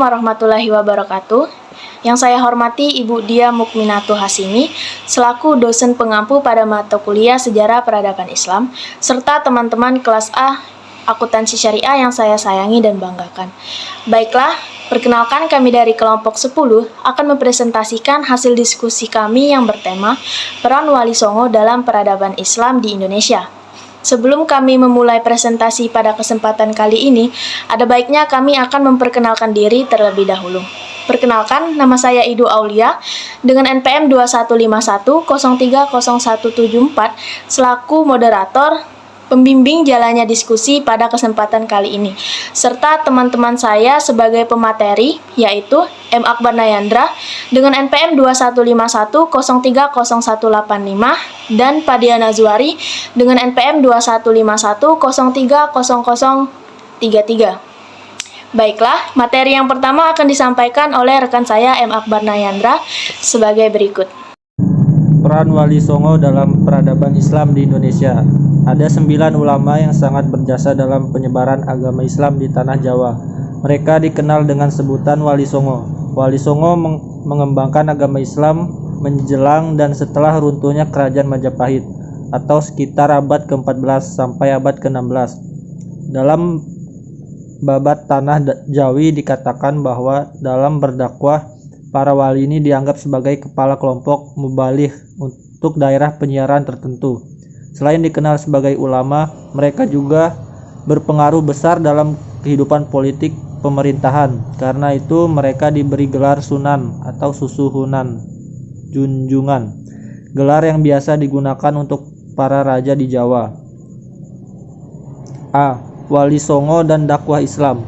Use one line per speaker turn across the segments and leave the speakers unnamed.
warahmatullahi wabarakatuh. Yang saya hormati Ibu Dia Mukminatu Hasimi, selaku dosen pengampu pada mata kuliah Sejarah Peradaban Islam, serta teman-teman kelas A Akuntansi Syariah yang saya sayangi dan banggakan. Baiklah, perkenalkan kami dari kelompok 10 akan mempresentasikan hasil diskusi kami yang bertema Peran Wali Songo dalam Peradaban Islam di Indonesia. Sebelum kami memulai presentasi pada kesempatan kali ini, ada baiknya kami akan memperkenalkan diri terlebih dahulu. Perkenalkan, nama saya Idu Aulia dengan NPM 2151030174 selaku moderator pembimbing jalannya diskusi pada kesempatan kali ini, serta teman-teman saya sebagai pemateri, yaitu M. Akbar Nayandra dengan NPM 2151030185 dan Padiana Zuari dengan NPM 2151030033. Baiklah, materi yang pertama akan disampaikan oleh rekan saya M. Akbar Nayandra sebagai berikut.
Peran Wali Songo dalam peradaban Islam di Indonesia. Ada 9 ulama yang sangat berjasa dalam penyebaran agama Islam di tanah Jawa. Mereka dikenal dengan sebutan Wali Songo. Wali Songo mengembangkan agama Islam menjelang dan setelah runtuhnya Kerajaan Majapahit atau sekitar abad ke-14 sampai abad ke-16. Dalam babat Tanah Jawi dikatakan bahwa dalam berdakwah para wali ini dianggap sebagai kepala kelompok mubaligh untuk daerah penyiaran tertentu. Selain dikenal sebagai ulama, mereka juga berpengaruh besar dalam kehidupan politik pemerintahan. Karena itu mereka diberi gelar Sunan atau Susuhunan, junjungan, gelar yang biasa digunakan untuk para raja di Jawa. A. Wali Songo dan dakwah Islam.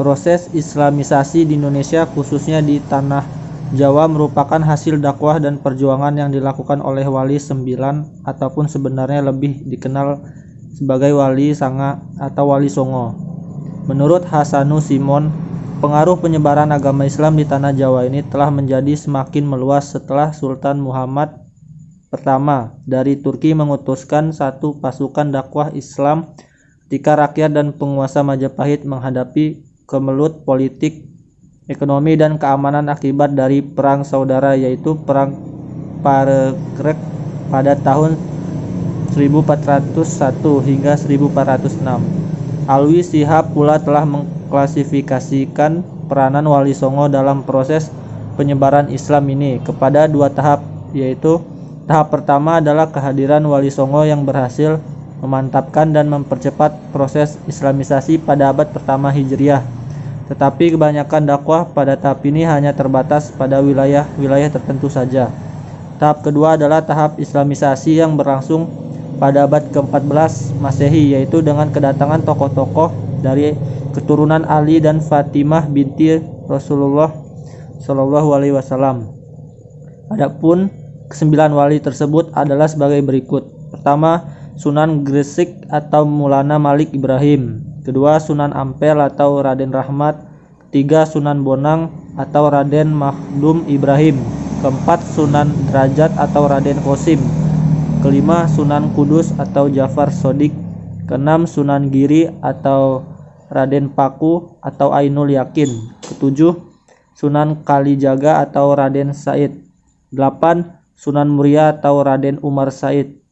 Proses Islamisasi di Indonesia khususnya di tanah Jawa merupakan hasil dakwah dan perjuangan yang dilakukan oleh Wali Sembilan ataupun sebenarnya lebih dikenal sebagai Wali Sanga atau Wali Songo. Menurut Hasanu Simon, pengaruh penyebaran agama Islam di tanah Jawa ini telah menjadi semakin meluas setelah Sultan Muhammad pertama dari Turki mengutuskan satu pasukan dakwah Islam ketika rakyat dan penguasa Majapahit menghadapi kemelut politik, ekonomi dan keamanan akibat dari perang saudara yaitu Perang Parekrek pada tahun 1401 hingga 1406. Alwi Shihab pula telah mengklasifikasikan peranan Wali Songo dalam proses penyebaran Islam ini kepada 2 tahap, yaitu tahap pertama adalah kehadiran Wali Songo yang berhasil memantapkan dan mempercepat proses Islamisasi pada abad pertama Hijriah. Tetapi kebanyakan dakwah pada tahap ini hanya terbatas pada wilayah-wilayah tertentu saja. Tahap kedua adalah tahap Islamisasi yang berlangsung pada abad ke-14 Masehi, yaitu dengan kedatangan tokoh-tokoh dari keturunan Ali dan Fatimah binti Rasulullah Shallallahu Alaihi Wasallam. Adapun ke-9 wali tersebut adalah sebagai berikut. Pertama, Sunan Gresik atau Maulana Malik Ibrahim. Kedua, Sunan Ampel atau Raden Rahmat. Ketiga, Sunan Bonang atau Raden Makhdum Ibrahim. Keempat, Sunan Derajat atau Raden Qasim. Kelima, Sunan Kudus atau Jafar Sodik. Keenam, Sunan Giri atau Raden Paku atau Ainul Yakin. Ketujuh, Sunan Kalijaga atau Raden Said. 8. Sunan Muria atau Raden Umar Said.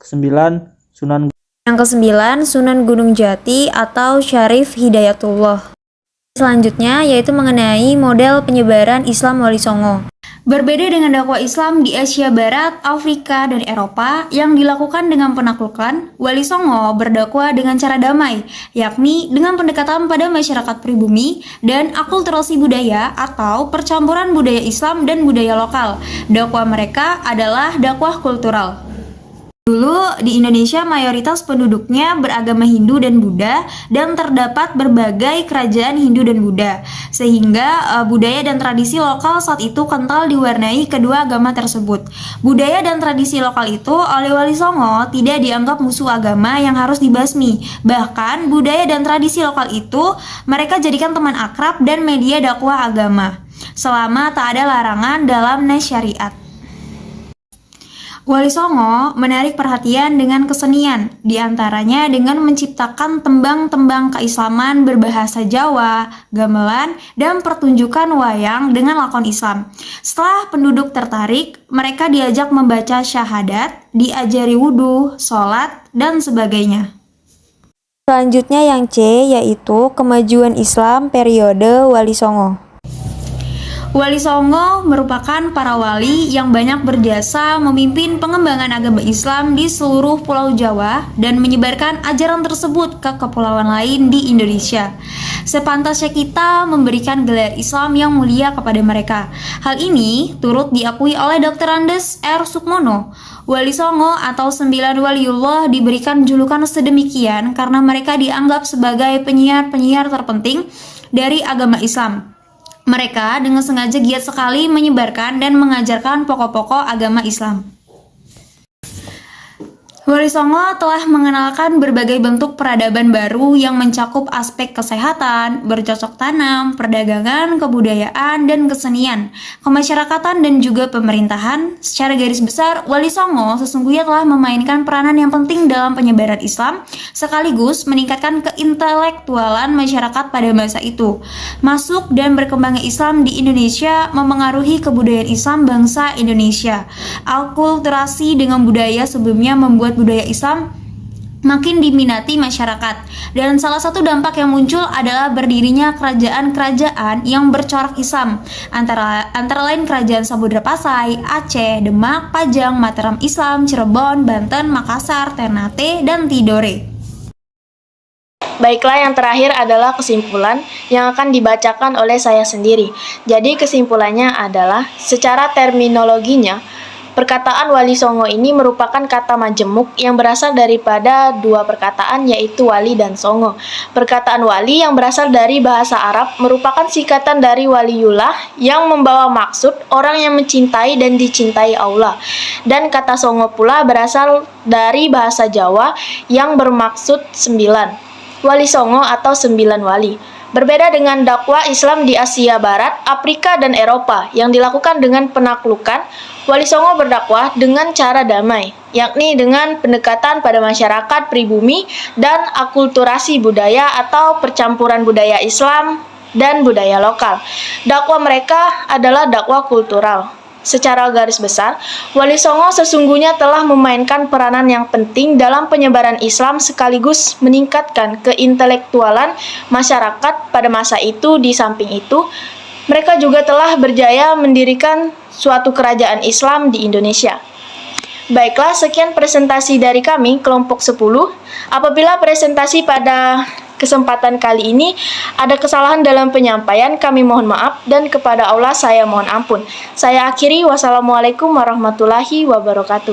9. Sunan
Yang ke-9, Sunan Gunung Jati atau Syarif Hidayatullah. Selanjutnya yaitu mengenai model penyebaran Islam Wali Songo. Berbeda dengan dakwah Islam di Asia Barat, Afrika, dan Eropa yang dilakukan dengan penaklukan, Wali Songo berdakwah dengan cara damai, yakni dengan pendekatan pada masyarakat pribumi dan akulturasi budaya atau percampuran budaya Islam dan budaya lokal. Dakwah mereka adalah dakwah kultural. Dulu di Indonesia mayoritas penduduknya beragama Hindu dan Buddha dan terdapat berbagai kerajaan Hindu dan Buddha sehingga budaya dan tradisi lokal saat itu kental diwarnai kedua agama tersebut. Budaya dan tradisi lokal itu oleh Wali Songo tidak dianggap musuh agama yang harus dibasmi. Bahkan budaya dan tradisi lokal itu mereka jadikan teman akrab dan media dakwah agama selama tak ada larangan dalam nas syariat. Wali Songo menarik perhatian dengan kesenian, diantaranya dengan menciptakan tembang-tembang keislaman berbahasa Jawa, gamelan, dan pertunjukan wayang dengan lakon Islam. Setelah penduduk tertarik, mereka diajak membaca syahadat, diajari wudhu, sholat, dan sebagainya. Selanjutnya yang C, yaitu kemajuan Islam periode Wali Songo. Wali Songo merupakan para wali yang banyak berjasa memimpin pengembangan agama Islam di seluruh Pulau Jawa dan menyebarkan ajaran tersebut ke kepulauan lain di Indonesia. Sepantasnya kita memberikan gelar Islam yang mulia kepada mereka. Hal ini turut diakui oleh Dr. Andes R. Sukmono. Wali Songo atau 9 waliullah diberikan julukan sedemikian karena mereka dianggap sebagai penyiar-penyiar terpenting dari agama Islam. Mereka dengan sengaja giat sekali menyebarkan dan mengajarkan pokok-pokok agama Islam. Wali Songo telah mengenalkan berbagai bentuk peradaban baru yang mencakup aspek kesehatan, bercocok tanam, perdagangan, kebudayaan, dan kesenian, kemasyarakatan, dan juga pemerintahan. Secara garis besar, Wali Songo sesungguhnya telah memainkan peranan yang penting dalam penyebaran Islam, sekaligus meningkatkan keintelektualan masyarakat pada masa itu. Masuk dan berkembangnya Islam di Indonesia memengaruhi kebudayaan Islam bangsa Indonesia. Akulturasi dengan budaya sebelumnya membuat budaya Islam makin diminati masyarakat, dan salah satu dampak yang muncul adalah berdirinya kerajaan-kerajaan yang bercorak Islam, antara lain Kerajaan Samudra Pasai, Aceh, Demak, Pajang, Mataram Islam, Cirebon, Banten, Makassar, Ternate, dan Tidore.
Baiklah, yang terakhir adalah kesimpulan yang akan dibacakan oleh saya sendiri. Jadi kesimpulannya adalah, secara terminologinya, perkataan Wali Songo ini merupakan kata majemuk yang berasal daripada dua perkataan, yaitu wali dan songo. Perkataan wali yang berasal dari bahasa Arab merupakan singkatan dari waliullah yang membawa maksud orang yang mencintai dan dicintai Allah. Dan kata songo pula berasal dari bahasa Jawa yang bermaksud 9. Wali Songo atau 9 wali. Berbeda dengan dakwah Islam di Asia Barat, Afrika, dan Eropa yang dilakukan dengan penaklukan, Wali Songo berdakwah dengan cara damai, yakni dengan pendekatan pada masyarakat pribumi dan akulturasi budaya atau percampuran budaya Islam dan budaya lokal. Dakwah mereka adalah dakwah kultural. Secara garis besar, Wali Songo sesungguhnya telah memainkan peranan yang penting dalam penyebaran Islam sekaligus meningkatkan keintelektualan masyarakat pada masa itu. Di samping itu, mereka juga telah berjaya mendirikan suatu kerajaan Islam di Indonesia. Baiklah, sekian presentasi dari kami, kelompok 10. Apabila presentasi pada kesempatan kali ini ada kesalahan dalam penyampaian, kami mohon maaf, dan kepada Allah saya mohon ampun. Saya akhiri, wassalamualaikum warahmatullahi wabarakatuh.